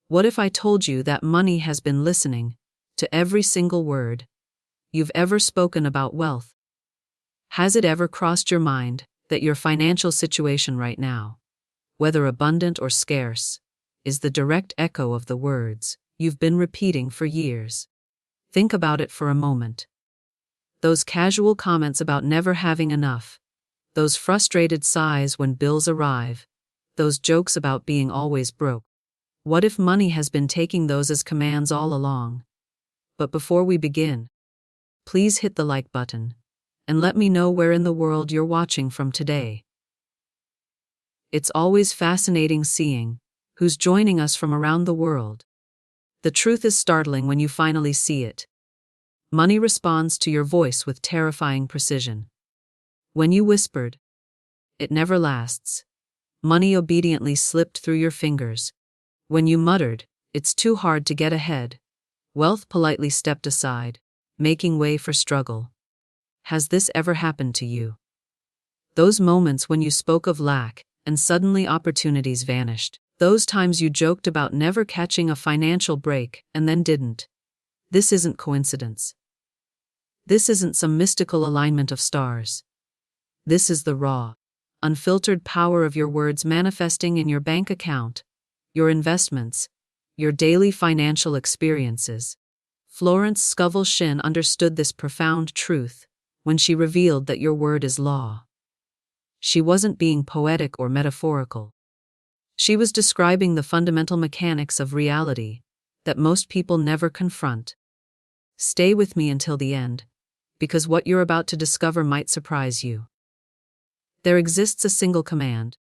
What if I told you that money has been listening to every single word you've ever spoken about wealth? Has it ever crossed your mind that your financial situation right now, whether abundant or scarce, is the direct echo of the words you've been repeating for years? Think about it for a moment. Those casual comments about never having enough, those frustrated sighs when bills arrive, those jokes about being always broke. What if money has been taking those as commands all along? But before we begin, please hit the like button and let me know where in the world you're watching from today. It's always fascinating seeing who's joining us from around the world. The truth is startling when you finally see it. Money responds to your voice with terrifying precision. When you whispered, "It never lasts," money obediently slipped through your fingers. When you muttered, "It's too hard to get ahead," wealth politely stepped aside, making way for struggle. Has this ever happened to you? Those moments when you spoke of lack and suddenly opportunities vanished. Those times you joked about never catching a financial break and then didn't. This isn't coincidence. This isn't some mystical alignment of stars. This is the raw, unfiltered power of your words manifesting in your bank account, your investments, your daily financial experiences. Florence Scovel Shinn understood this profound truth when she revealed that your word is law. She wasn't being poetic or metaphorical. She was describing the fundamental mechanics of reality that most people never confront. Stay with me until the end, because what you're about to discover might surprise you. There exists a single command,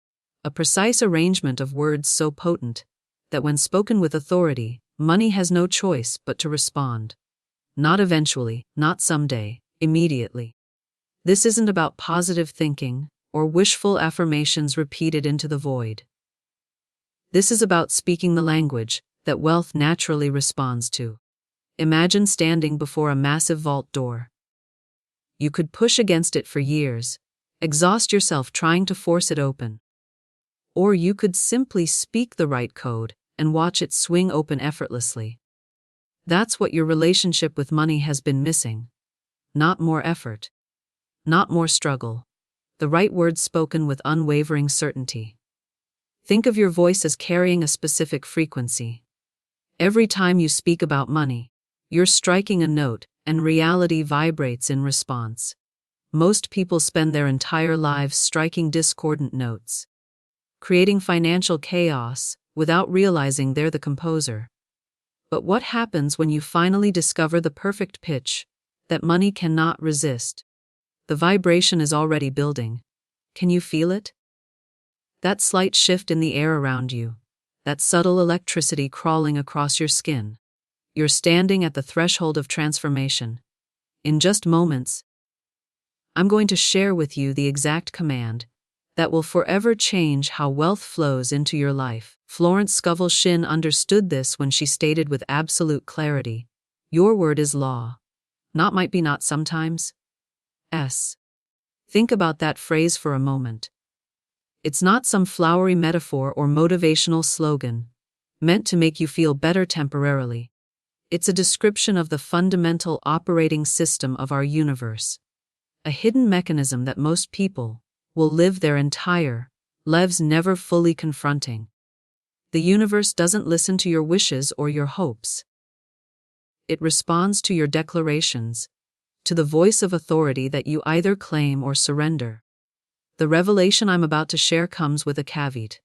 a precise arrangement of words so potent that when spoken with authority, money has no choice but to respond. Not eventually, not someday, immediately. This isn't about positive thinking or wishful affirmations repeated into the void. This is about speaking the language that wealth naturally responds to. Imagine standing before a massive vault door. You could push against it for years, exhaust yourself trying to force it open. Or you could simply speak the right code and watch it swing open effortlessly. That's what your relationship with money has been missing. Not more effort. Not more struggle. The right words spoken with unwavering certainty. Think of your voice as carrying a specific frequency. Every time you speak about money, you're striking a note, and reality vibrates in response. Most people spend their entire lives striking discordant notes, creating financial chaos without realizing they're the composer. But what happens when you finally discover the perfect pitch that money cannot resist? The vibration is already building. Can you feel it? That slight shift in the air around you, that subtle electricity crawling across your skin. You're standing at the threshold of transformation. In just moments, I'm going to share with you the exact command that will forever change how wealth flows into your life. Florence Scovel Shinn understood this when she stated with absolute clarity, "Your word is law. Not might be, not sometimes. S." Think about that phrase for a moment. It's not some flowery metaphor or motivational slogan meant to make you feel better temporarily. It's a description of the fundamental operating system of our universe, a hidden mechanism that most people will live their entire lives never fully confronting. The universe doesn't listen to your wishes or your hopes. It responds to your declarations, to the voice of authority that you either claim or surrender. The revelation I'm about to share comes with a caveat.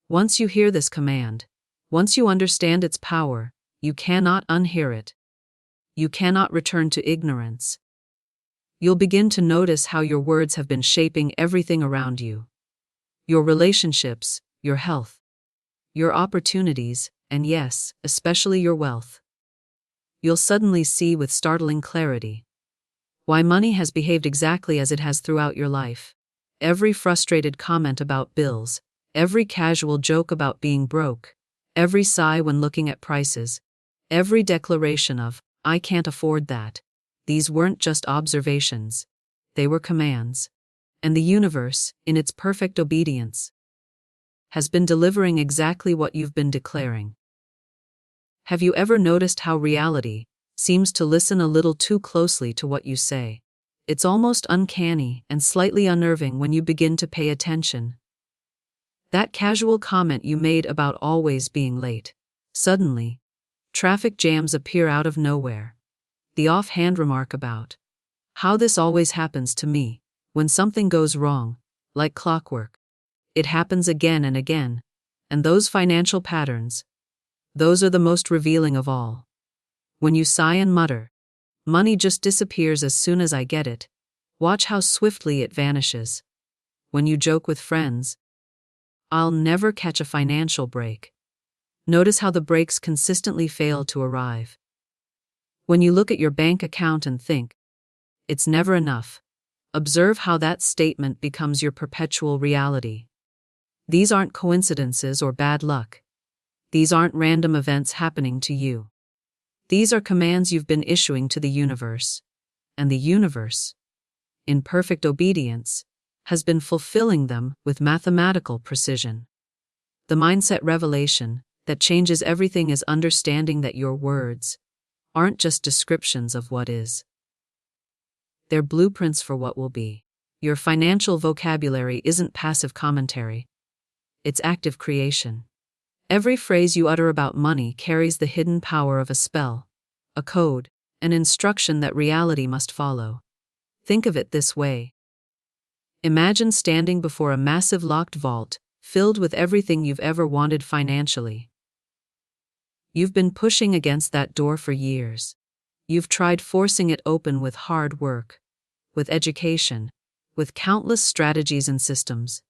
Once you hear this command, once you understand its power, you cannot unhear it. You cannot return to ignorance. You'll begin to notice how your words have been shaping everything around you. Your relationships, your health, your opportunities, and yes, especially your wealth. You'll suddenly see with startling clarity why money has behaved exactly as it has throughout your life. Every frustrated comment about bills, every casual joke about being broke, every sigh when looking at prices, every declaration of, "I can't afford that." These weren't just observations. They were commands. And the universe, in its perfect obedience, has been delivering exactly what you've been declaring. Have you ever noticed how reality seems to listen a little too closely to what you say? It's almost uncanny and slightly unnerving when you begin to pay attention. That casual comment you made about always being late. Suddenly, traffic jams appear out of nowhere. The offhand remark about how this always happens to me when something goes wrong, like clockwork. It happens again and again. And those financial patterns, those are the most revealing of all. When you sigh and mutter, money just disappears as soon as I get it, watch how swiftly it vanishes. When you joke with friends, I'll never catch a financial break. Notice how the breaks consistently fail to arrive. When you look at your bank account and think, it's never enough, observe how that statement becomes your perpetual reality. These aren't coincidences or bad luck. These aren't random events happening to you. These are commands you've been issuing to the universe. And the universe, in perfect obedience, has been fulfilling them with mathematical precision. The mindset revelation that changes everything is understanding that your words aren't just descriptions of what is. They're blueprints for what will be. Your financial vocabulary isn't passive commentary. It's active creation. Every phrase you utter about money carries the hidden power of a spell, a code, an instruction that reality must follow. Think of it this way. Imagine standing before a massive locked vault, filled with everything you've ever wanted financially. You've been pushing against that door for years. You've tried forcing it open with hard work, with education, with countless strategies and systems.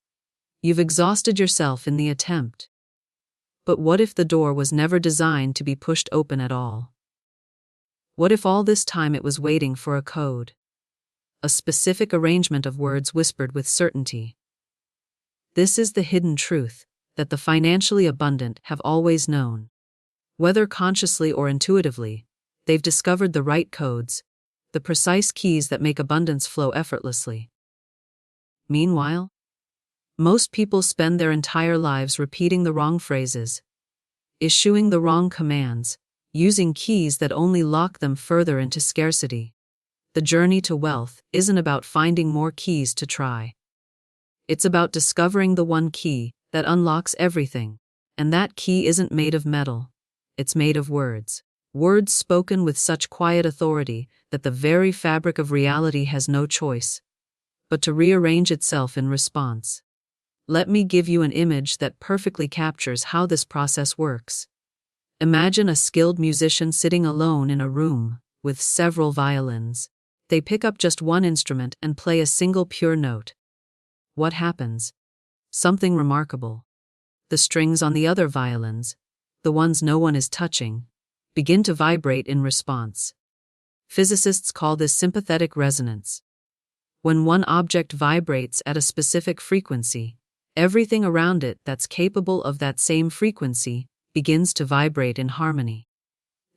You've exhausted yourself in the attempt. But what if the door was never designed to be pushed open at all? What if all this time it was waiting for a code? A specific arrangement of words whispered with certainty. This is the hidden truth that the financially abundant have always known. Whether consciously or intuitively, they've discovered the right codes, the precise keys that make abundance flow effortlessly. Meanwhile, most people spend their entire lives repeating the wrong phrases, issuing the wrong commands, using keys that only lock them further into scarcity. The journey to wealth isn't about finding more keys to try. It's about discovering the one key that unlocks everything, and that key isn't made of metal. It's made of words. Words spoken with such quiet authority that the very fabric of reality has no choice but to rearrange itself in response. Let me give you an image that perfectly captures how this process works. Imagine a skilled musician sitting alone in a room with several violins. They pick up just one instrument and play a single pure note. What happens? Something remarkable. The strings on the other violins, the ones no one is touching, begin to vibrate in response. Physicists call this sympathetic resonance. When one object vibrates at a specific frequency, everything around it that's capable of that same frequency begins to vibrate in harmony.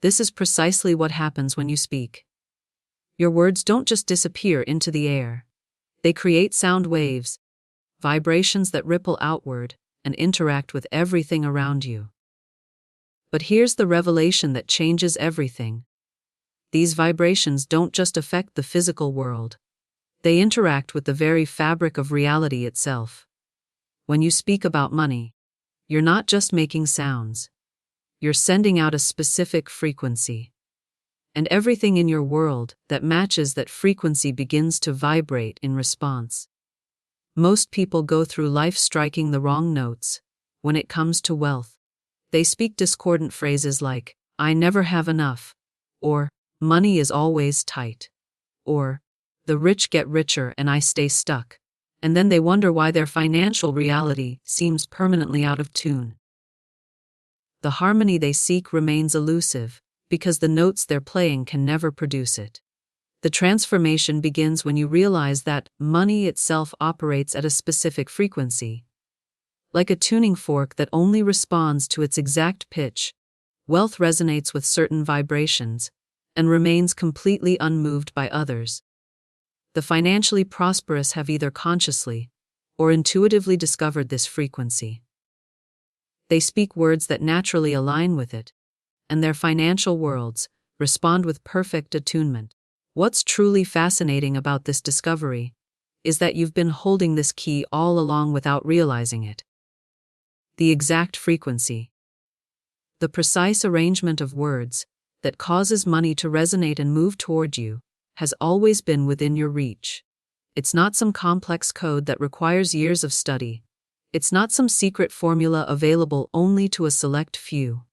This is precisely what happens when you speak. Your words don't just disappear into the air. They create sound waves, vibrations that ripple outward and interact with everything around you. But here's the revelation that changes everything. These vibrations don't just affect the physical world. They interact with the very fabric of reality itself. When you speak about money, you're not just making sounds. You're sending out a specific frequency. And everything in your world that matches that frequency begins to vibrate in response. Most people go through life striking the wrong notes. When it comes to wealth, they speak discordant phrases like, I never have enough, or, money is always tight, or, the rich get richer and I stay stuck. And then they wonder why their financial reality seems permanently out of tune. The harmony they seek remains elusive, because the notes they're playing can never produce it. The transformation begins when you realize that money itself operates at a specific frequency. Like a tuning fork that only responds to its exact pitch, wealth resonates with certain vibrations and remains completely unmoved by others. The financially prosperous have either consciously or intuitively discovered this frequency. They speak words that naturally align with it, and their financial worlds respond with perfect attunement. What's truly fascinating about this discovery is that you've been holding this key all along without realizing it. The exact frequency, the precise arrangement of words that causes money to resonate and move toward you, has always been within your reach. It's not some complex code that requires years of study. It's not some secret formula available only to a select few.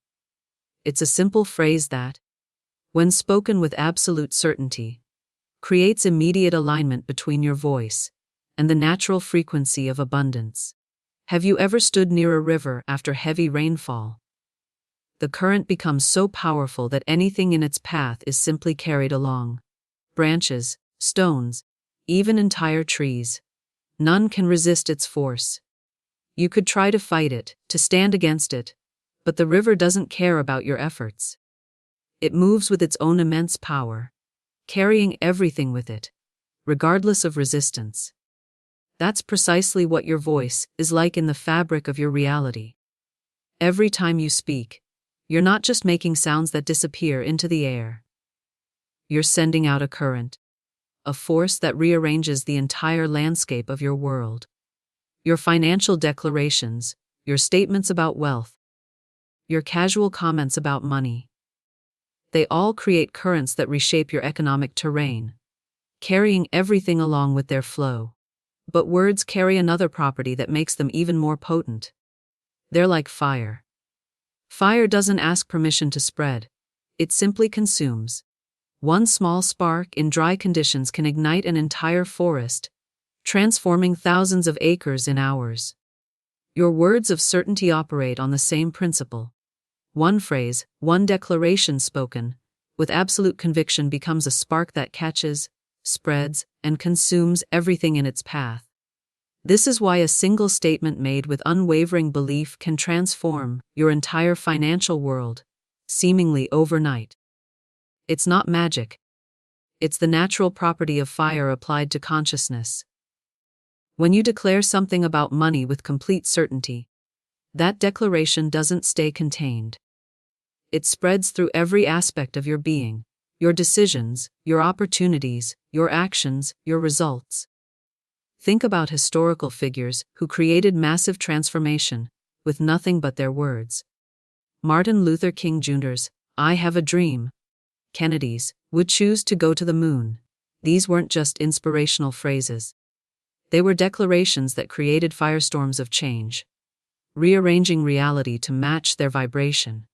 It's a simple phrase that, when spoken with absolute certainty, creates immediate alignment between your voice and the natural frequency of abundance. Have you ever stood near a river after heavy rainfall? The current becomes so powerful that anything in its path is simply carried along. Branches, stones, even entire trees. None can resist its force. You could try to fight it, to stand against it, but the river doesn't care about your efforts. It moves with its own immense power, carrying everything with it, regardless of resistance. That's precisely what your voice is like in the fabric of your reality. Every time you speak, you're not just making sounds that disappear into the air. You're sending out a current, a force that rearranges the entire landscape of your world. Your financial declarations, your statements about wealth, your casual comments about money. They all create currents that reshape your economic terrain, carrying everything along with their flow. But words carry another property that makes them even more potent. They're like fire. Fire doesn't ask permission to spread. It simply consumes. One small spark in dry conditions can ignite an entire forest, transforming thousands of acres in hours. Your words of certainty operate on the same principle. One phrase, one declaration spoken, with absolute conviction becomes a spark that catches, spreads, and consumes everything in its path. This is why a single statement made with unwavering belief can transform your entire financial world, seemingly overnight. It's not magic. It's the natural property of fire applied to consciousness. When you declare something about money with complete certainty, that declaration doesn't stay contained. It spreads through every aspect of your being, your decisions, your opportunities, your actions, your results. Think about historical figures who created massive transformation with nothing but their words. Martin Luther King Jr.'s "I have a dream." Kennedy's "would choose to go to the moon." These weren't just inspirational phrases. They were declarations that created firestorms of change, rearranging reality to match their vibration.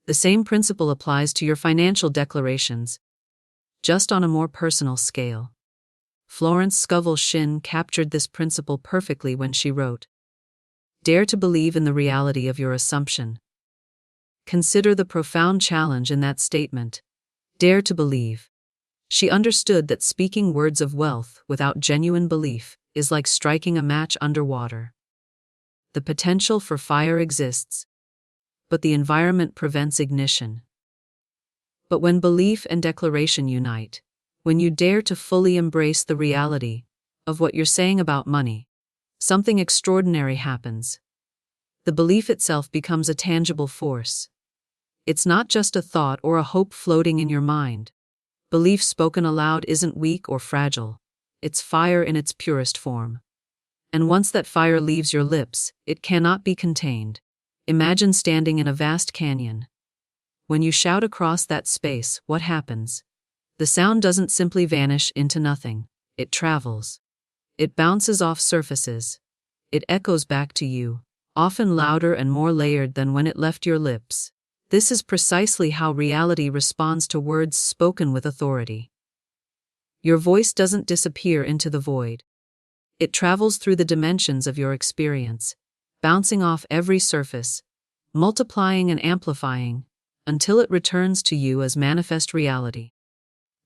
The same principle applies to your financial declarations, just on a more personal scale. Florence Scovel Shinn captured this principle perfectly when she wrote, "Dare to believe in the reality of your assumption." Consider the profound challenge in that statement. Dare to believe. She understood that speaking words of wealth without genuine belief is like striking a match underwater. The potential for fire exists, but the environment prevents ignition. But when belief and declaration unite, when you dare to fully embrace the reality of what you're saying about money, something extraordinary happens. The belief itself becomes a tangible force. It's not just a thought or a hope floating in your mind. Belief spoken aloud isn't weak or fragile. It's fire in its purest form. And once that fire leaves your lips, it cannot be contained. Imagine standing in a vast canyon. When you shout across that space, what happens? The sound doesn't simply vanish into nothing. It travels. It bounces off surfaces. It echoes back to you, often louder and more layered than when it left your lips. This is precisely how reality responds to words spoken with authority. Your voice doesn't disappear into the void. It travels through the dimensions of your experience, bouncing off every surface, multiplying and amplifying, until it returns to you as manifest reality.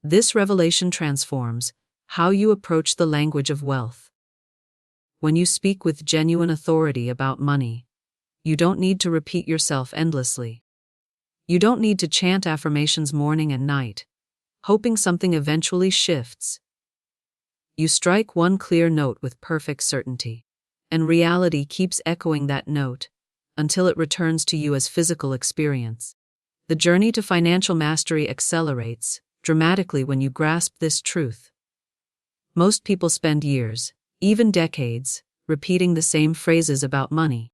This revelation transforms how you approach the language of wealth. When you speak with genuine authority about money, you don't need to repeat yourself endlessly. You don't need to chant affirmations morning and night, hoping something eventually shifts. You strike one clear note with perfect certainty, and reality keeps echoing that note until it returns to you as physical experience. The journey to financial mastery accelerates dramatically when you grasp this truth. Most people spend years, even decades, repeating the same phrases about money,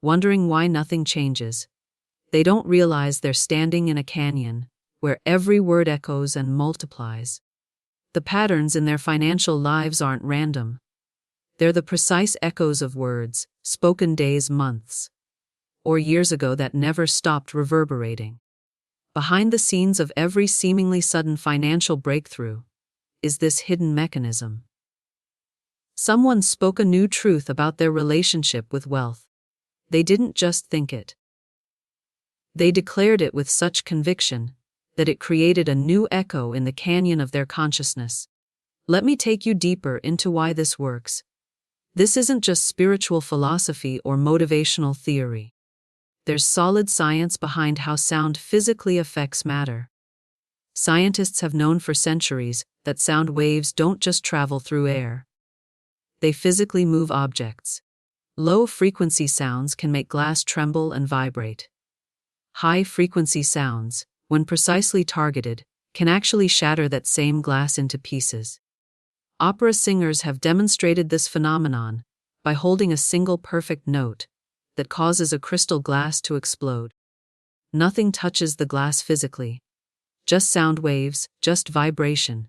wondering why nothing changes. They don't realize they're standing in a canyon where every word echoes and multiplies. The patterns in their financial lives aren't random. They're the precise echoes of words, spoken days, months, or years ago that never stopped reverberating. Behind the scenes of every seemingly sudden financial breakthrough is this hidden mechanism. Someone spoke a new truth about their relationship with wealth. They didn't just think it. They declared it with such conviction that it created a new echo in the canyon of their consciousness. Let me take you deeper into why this works. This isn't just spiritual philosophy or motivational theory. There's solid science behind how sound physically affects matter. Scientists have known for centuries that sound waves don't just travel through air. They physically move objects. Low-frequency sounds can make glass tremble and vibrate. High-frequency sounds, when precisely targeted, can actually shatter that same glass into pieces. Opera singers have demonstrated this phenomenon by holding a single perfect note that causes a crystal glass to explode. Nothing touches the glass physically. Just sound waves, just vibration.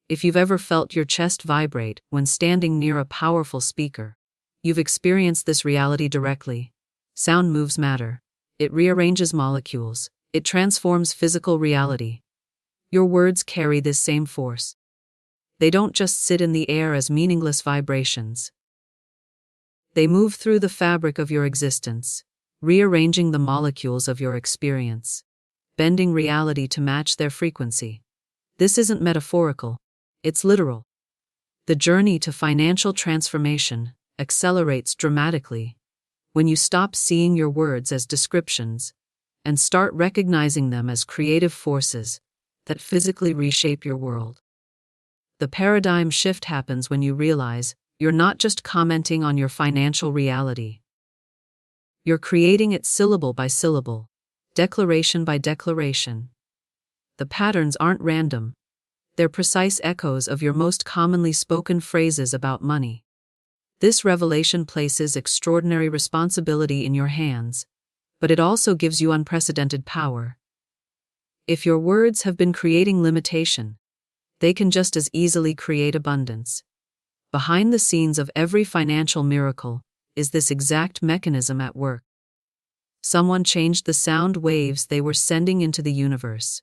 If you've ever felt your chest vibrate when standing near a powerful speaker, you've experienced this reality directly. Sound moves matter. It rearranges molecules. It transforms physical reality. Your words carry this same force. They don't just sit in the air as meaningless vibrations. They move through the fabric of your existence, rearranging the molecules of your experience, bending reality to match their frequency. This isn't metaphorical, it's literal. The journey to financial transformation accelerates dramatically when you stop seeing your words as descriptions and start recognizing them as creative forces that physically reshape your world. The paradigm shift happens when you realize you're not just commenting on your financial reality. You're creating it syllable by syllable, declaration by declaration. The patterns aren't random. They're precise echoes of your most commonly spoken phrases about money. This revelation places extraordinary responsibility in your hands, but it also gives you unprecedented power. If your words have been creating limitation, they can just as easily create abundance. Behind the scenes of every financial miracle is this exact mechanism at work. Someone changed the sound waves they were sending into the universe.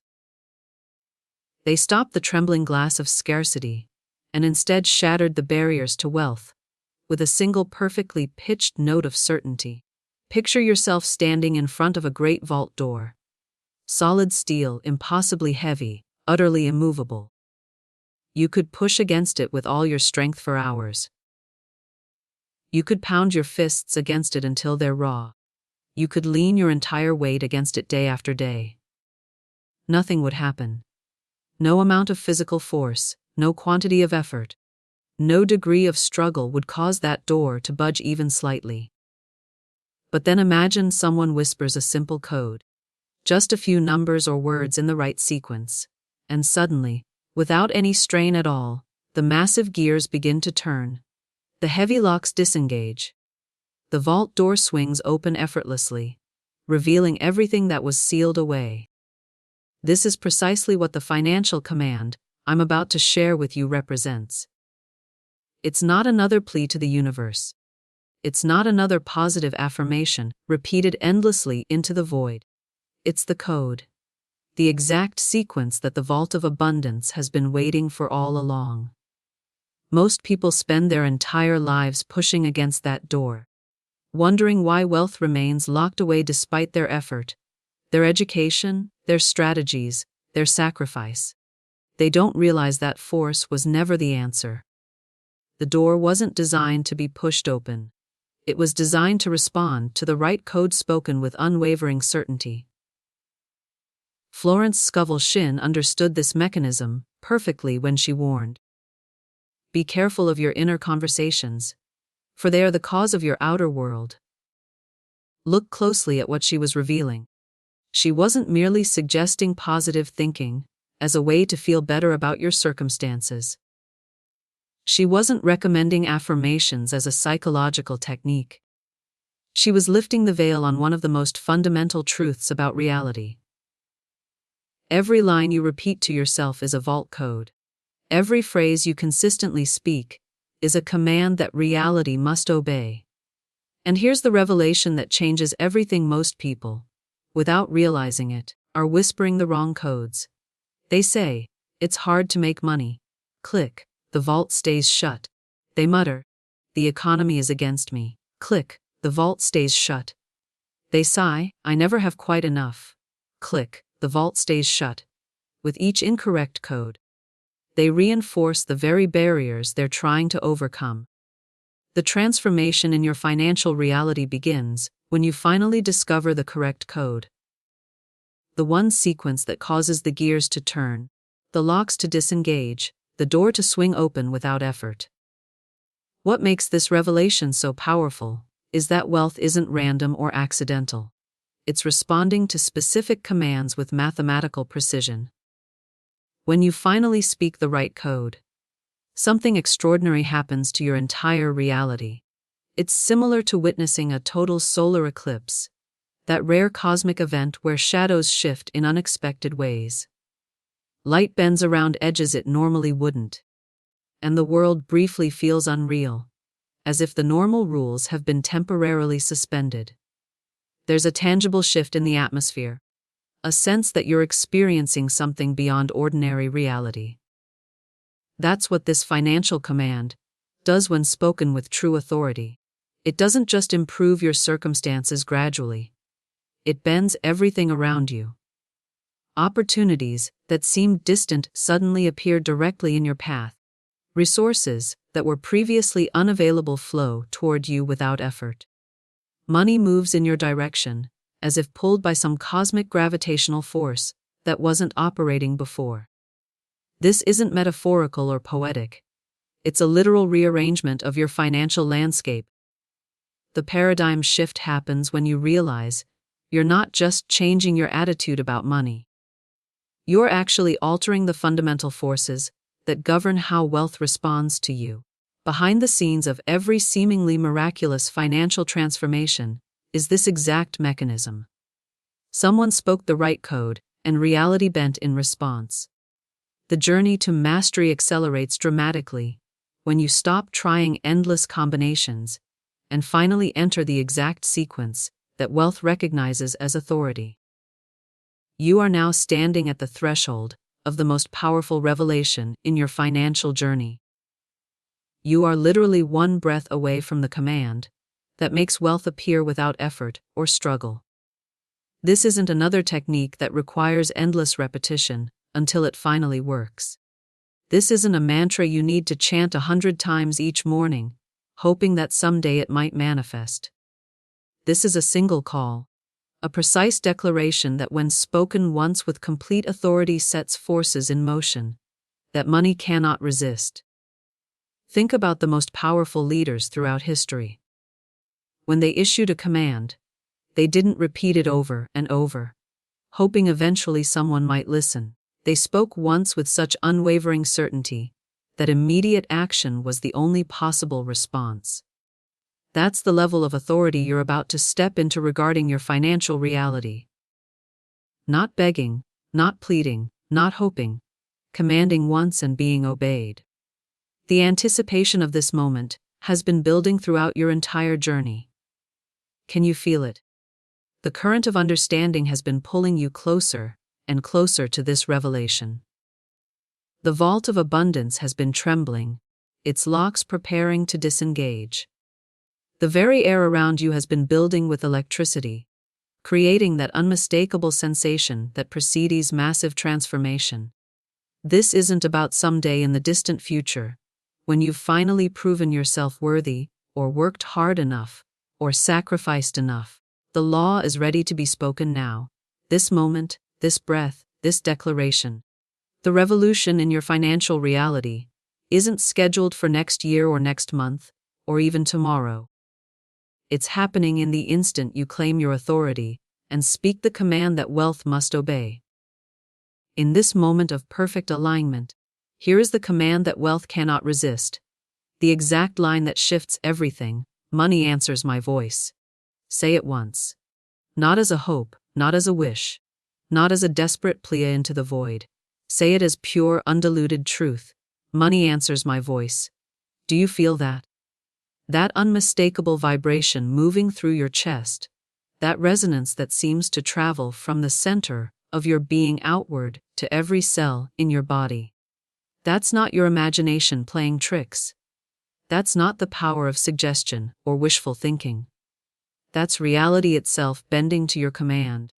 They stopped the trembling glass of scarcity and instead shattered the barriers to wealth with a single perfectly pitched note of certainty. Picture yourself standing in front of a great vault door. Solid steel, impossibly heavy, utterly immovable. You could push against it with all your strength for hours. You could pound your fists against it until they're raw. You could lean your entire weight against it day after day. Nothing would happen. No amount of physical force, no quantity of effort, no degree of struggle would cause that door to budge even slightly. But then imagine someone whispers a simple code. Just a few numbers or words in the right sequence. And suddenly, without any strain at all, the massive gears begin to turn. The heavy locks disengage. The vault door swings open effortlessly, revealing everything that was sealed away. This is precisely what the financial command I'm about to share with you represents. It's not another plea to the universe. It's not another positive affirmation repeated endlessly into the void. It's the code. The exact sequence that the vault of abundance has been waiting for all along. Most people spend their entire lives pushing against that door, wondering why wealth remains locked away despite their effort, their education, their strategies, their sacrifice. They don't realize that force was never the answer. The door wasn't designed to be pushed open. It was designed to respond to the right code spoken with unwavering certainty. Florence Scovel Shinn understood this mechanism perfectly when she warned, "Be careful of your inner conversations, for they are the cause of your outer world." Look closely at what she was revealing. She wasn't merely suggesting positive thinking as a way to feel better about your circumstances. She wasn't recommending affirmations as a psychological technique. She was lifting the veil on one of the most fundamental truths about reality. Every line you repeat to yourself is a vault code. Every phrase you consistently speak is a command that reality must obey. And here's the revelation that changes everything. Most people, without realizing it, are whispering the wrong codes. They say, "It's hard to make money." Click, "The vault stays shut." They mutter, "The economy is against me." Click, "The vault stays shut." They sigh, "I never have quite enough." Click, "The vault stays shut." With each incorrect code, they reinforce the very barriers they're trying to overcome. The transformation in your financial reality begins when you finally discover the correct code. The one sequence that causes the gears to turn, the locks to disengage, the door to swing open without effort. What makes this revelation so powerful is that wealth isn't random or accidental. It's responding to specific commands with mathematical precision. When you finally speak the right code, something extraordinary happens to your entire reality. It's similar to witnessing a total solar eclipse, that rare cosmic event where shadows shift in unexpected ways. Light bends around edges it normally wouldn't, and the world briefly feels unreal, as if the normal rules have been temporarily suspended. There's a tangible shift in the atmosphere, a sense that you're experiencing something beyond ordinary reality. That's what this financial command does when spoken with true authority. It doesn't just improve your circumstances gradually. It bends everything around you. Opportunities that seemed distant suddenly appear directly in your path. Resources that were previously unavailable flow toward you without effort. Money moves in your direction, as if pulled by some cosmic gravitational force that wasn't operating before. This isn't metaphorical or poetic. It's a literal rearrangement of your financial landscape. The paradigm shift happens when you realize you're not just changing your attitude about money. You're actually altering the fundamental forces that govern how wealth responds to you. Behind the scenes of every seemingly miraculous financial transformation is this exact mechanism. Someone spoke the right code, and reality bent in response. The journey to mastery accelerates dramatically when you stop trying endless combinations and finally enter the exact sequence that wealth recognizes as authority. You are now standing at the threshold of the most powerful revelation in your financial journey. You are literally one breath away from the command that makes wealth appear without effort or struggle. This isn't another technique that requires endless repetition until it finally works. This isn't a mantra you need to chant 100 times each morning, hoping that someday it might manifest. This is a single call, a precise declaration that when spoken once with complete authority sets forces in motion that money cannot resist. Think about the most powerful leaders throughout history. When they issued a command, they didn't repeat it over and over, hoping eventually someone might listen. They spoke once with such unwavering certainty that immediate action was the only possible response. That's the level of authority you're about to step into regarding your financial reality. Not begging, not pleading, not hoping, commanding once and being obeyed. The anticipation of this moment has been building throughout your entire journey. Can you feel it? The current of understanding has been pulling you closer and closer to this revelation. The vault of abundance has been trembling, its locks preparing to disengage. The very air around you has been building with electricity, creating that unmistakable sensation that precedes massive transformation. This isn't about someday in the distant future, when you've finally proven yourself worthy, or worked hard enough, or sacrificed enough. The law is ready to be spoken now. This moment, this breath, this declaration. The revolution in your financial reality isn't scheduled for next year or next month, or even tomorrow. It's happening in the instant you claim your authority and speak the command that wealth must obey. In this moment of perfect alignment, here is the command that wealth cannot resist. The exact line that shifts everything: money answers my voice. Say it once. Not as a hope, not as a wish, not as a desperate plea into the void. Say it as pure, undiluted truth. Money answers my voice. Do you feel that? That unmistakable vibration moving through your chest, that resonance that seems to travel from the center of your being outward to every cell in your body. That's not your imagination playing tricks. That's not the power of suggestion or wishful thinking. That's reality itself bending to your command.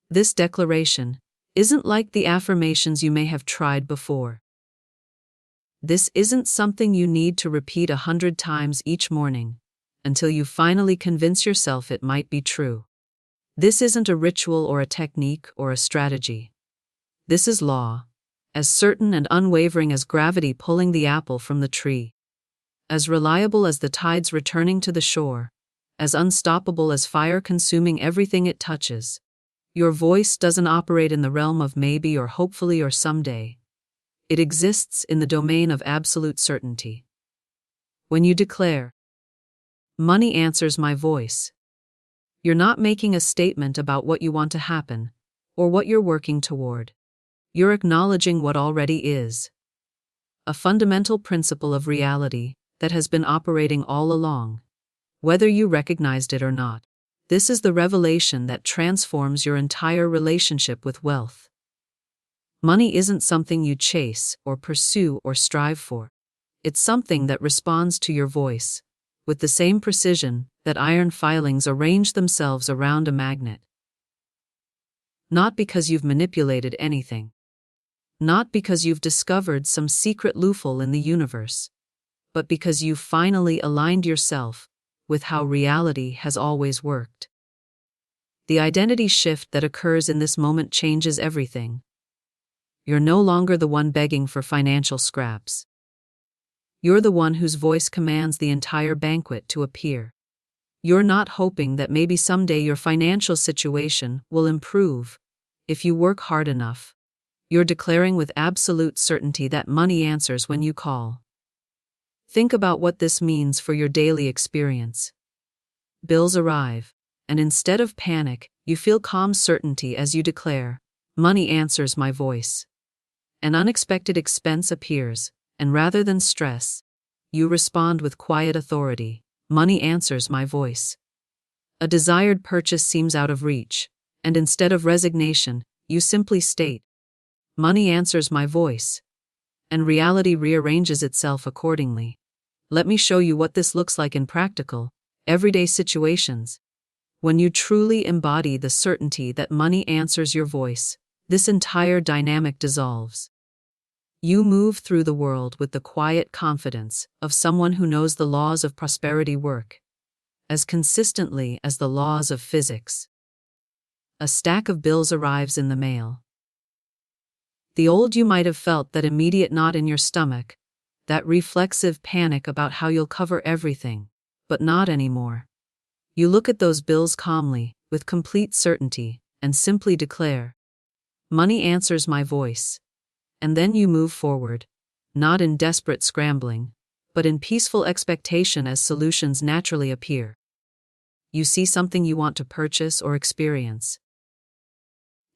This declaration isn't like the affirmations you may have tried before. This isn't something you need to repeat 100 times each morning until you finally convince yourself it might be true. This isn't a ritual or a technique or a strategy. This is law, as certain and unwavering as gravity pulling the apple from the tree, as reliable as the tides returning to the shore, as unstoppable as fire consuming everything it touches. Your voice doesn't operate in the realm of maybe or hopefully or someday. It exists in the domain of absolute certainty. When you declare, "Money answers my voice," you're not making a statement about what you want to happen or what you're working toward. You're acknowledging what already is. A fundamental principle of reality that has been operating all along, whether you recognized it or not. This is the revelation that transforms your entire relationship with wealth. Money isn't something you chase or pursue or strive for. It's something that responds to your voice, with the same precision that iron filings arrange themselves around a magnet. Not because you've manipulated anything. Not because you've discovered some secret loophole in the universe, but because you've finally aligned yourself with how reality has always worked. The identity shift that occurs in this moment changes everything. You're no longer the one begging for financial scraps. You're the one whose voice commands the entire banquet to appear. You're not hoping that maybe someday your financial situation will improve if you work hard enough. You're declaring with absolute certainty that money answers when you call. Think about what this means for your daily experience. Bills arrive, and instead of panic, you feel calm certainty as you declare, "Money answers my voice." An unexpected expense appears, and rather than stress, you respond with quiet authority, "Money answers my voice." A desired purchase seems out of reach, and instead of resignation, you simply state, "Money answers my voice," and reality rearranges itself accordingly. Let me show you what this looks like in practical, everyday situations. When you truly embody the certainty that money answers your voice, this entire dynamic dissolves. You move through the world with the quiet confidence of someone who knows the laws of prosperity work as consistently as the laws of physics. A stack of bills arrives in the mail. The old you might have felt that immediate knot in your stomach, that reflexive panic about how you'll cover everything, but not anymore. You look at those bills calmly, with complete certainty, and simply declare, "Money answers my voice." And then you move forward, not in desperate scrambling, but in peaceful expectation as solutions naturally appear. You see something you want to purchase or experience.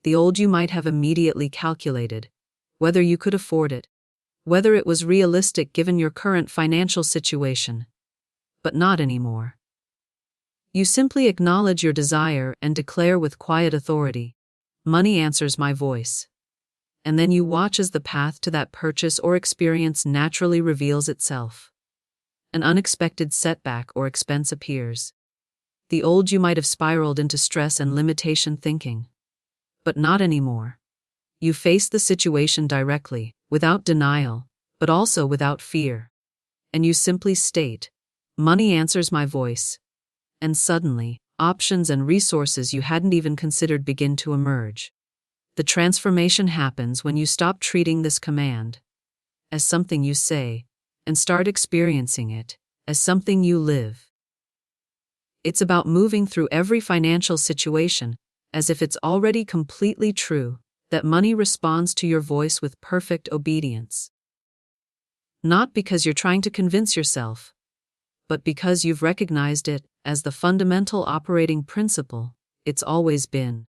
The old you might have immediately calculated whether you could afford it, whether it was realistic given your current financial situation, but not anymore. You simply acknowledge your desire and declare with quiet authority, "Money answers my voice." And then you watch as the path to that purchase or experience naturally reveals itself. An unexpected setback or expense appears. The old you might have spiraled into stress and limitation thinking. But not anymore. You face the situation directly, without denial, but also without fear. And you simply state, "Money answers my voice." And suddenly, options and resources you hadn't even considered begin to emerge. The transformation happens when you stop treating this command as something you say and start experiencing it as something you live. It's about moving through every financial situation as if it's already completely true, that money responds to your voice with perfect obedience. Not because you're trying to convince yourself, but because you've recognized it as the fundamental operating principle it's always been.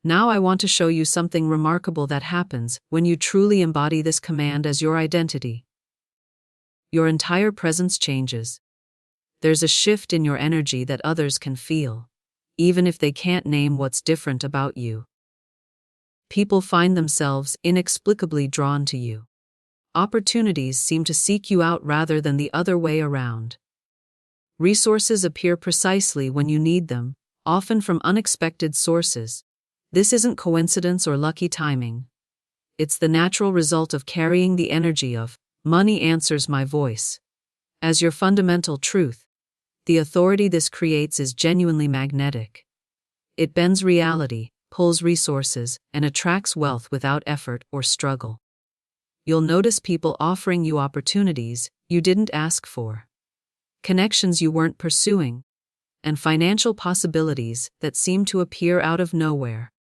Now I want to show you something remarkable that happens when you truly embody this command as your identity. Your entire presence changes. There's a shift in your energy that others can feel, even if they can't name what's different about you. People find themselves inexplicably drawn to you. Opportunities seem to seek you out rather than the other way around. Resources appear precisely when you need them, often from unexpected sources. This isn't coincidence or lucky timing. It's the natural result of carrying the energy of "money answers my voice" as your fundamental truth. The authority this creates is genuinely magnetic. It bends reality, pulls resources, and attracts wealth without effort or struggle. You'll notice people offering you opportunities you didn't ask for, connections you weren't pursuing, and financial possibilities that seem to appear out of nowhere.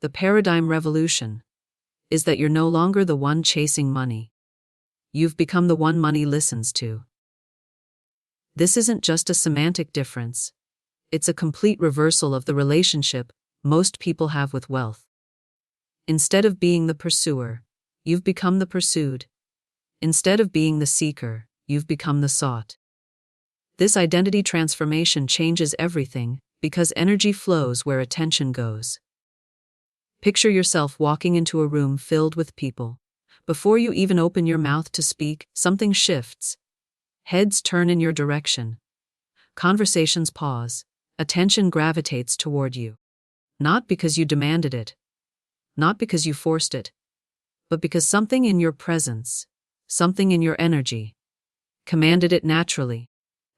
The paradigm revolution is that you're no longer the one chasing money. You've become the one money listens to. This isn't just a semantic difference. It's a complete reversal of the relationship most people have with wealth. Instead of being the pursuer, you've become the pursued. Instead of being the seeker, you've become the sought. This identity transformation changes everything because energy flows where attention goes. Picture yourself walking into a room filled with people. Before you even open your mouth to speak, something shifts. Heads turn in your direction. Conversations pause. Attention gravitates toward you. Not because you demanded it. Not because you forced it. But because something in your presence, something in your energy, commanded it naturally.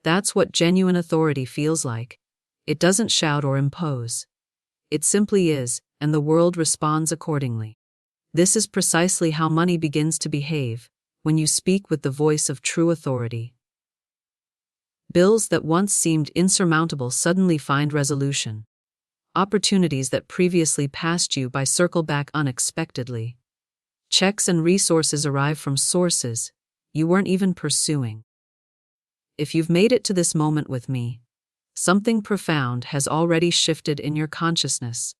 That's what genuine authority feels like. It doesn't shout or impose. It simply is, and the world responds accordingly. This is precisely how money begins to behave, when you speak with the voice of true authority. Bills that once seemed insurmountable suddenly find resolution. Opportunities that previously passed you by circle back unexpectedly. Checks and resources arrive from sources you weren't even pursuing. If you've made it to this moment with me, something profound has already shifted in your consciousness.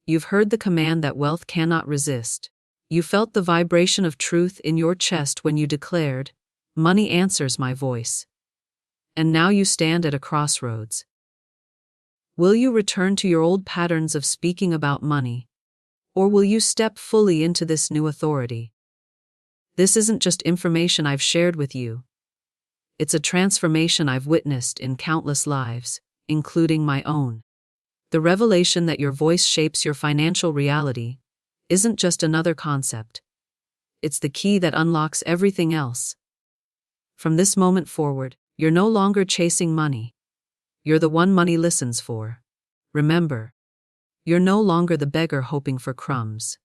You've heard the command that wealth cannot resist. You felt the vibration of truth in your chest when you declared, "Money answers my voice." And now you stand at a crossroads. Will you return to your old patterns of speaking about money? Or will you step fully into this new authority? This isn't just information I've shared with you. It's a transformation I've witnessed in countless lives, including my own. The revelation that your voice shapes your financial reality isn't just another concept. It's the key that unlocks everything else. From this moment forward, you're no longer chasing money. You're the one money listens for. Remember, you're no longer the beggar hoping for crumbs.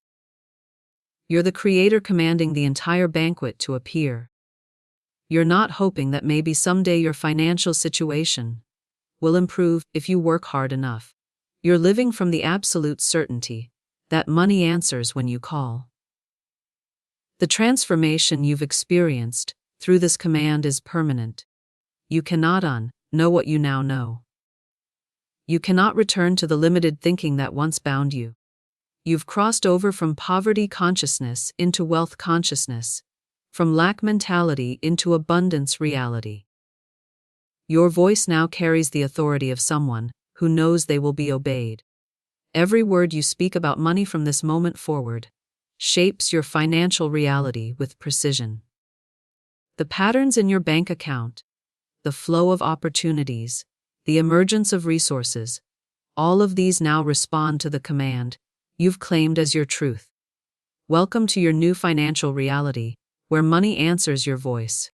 You're the creator commanding the entire banquet to appear. You're not hoping that maybe someday your financial situation will improve if you work hard enough. You're living from the absolute certainty that money answers when you call. The transformation you've experienced through this command is permanent. You cannot unknow what you now know. You cannot return to the limited thinking that once bound you. You've crossed over from poverty consciousness into wealth consciousness, from lack mentality into abundance reality. Your voice now carries the authority of someone who knows they will be obeyed. Every word you speak about money from this moment forward shapes your financial reality with precision. The patterns in your bank account, the flow of opportunities, the emergence of resources, all of these now respond to the command you've claimed as your truth. Welcome to your new financial reality, where money answers your voice.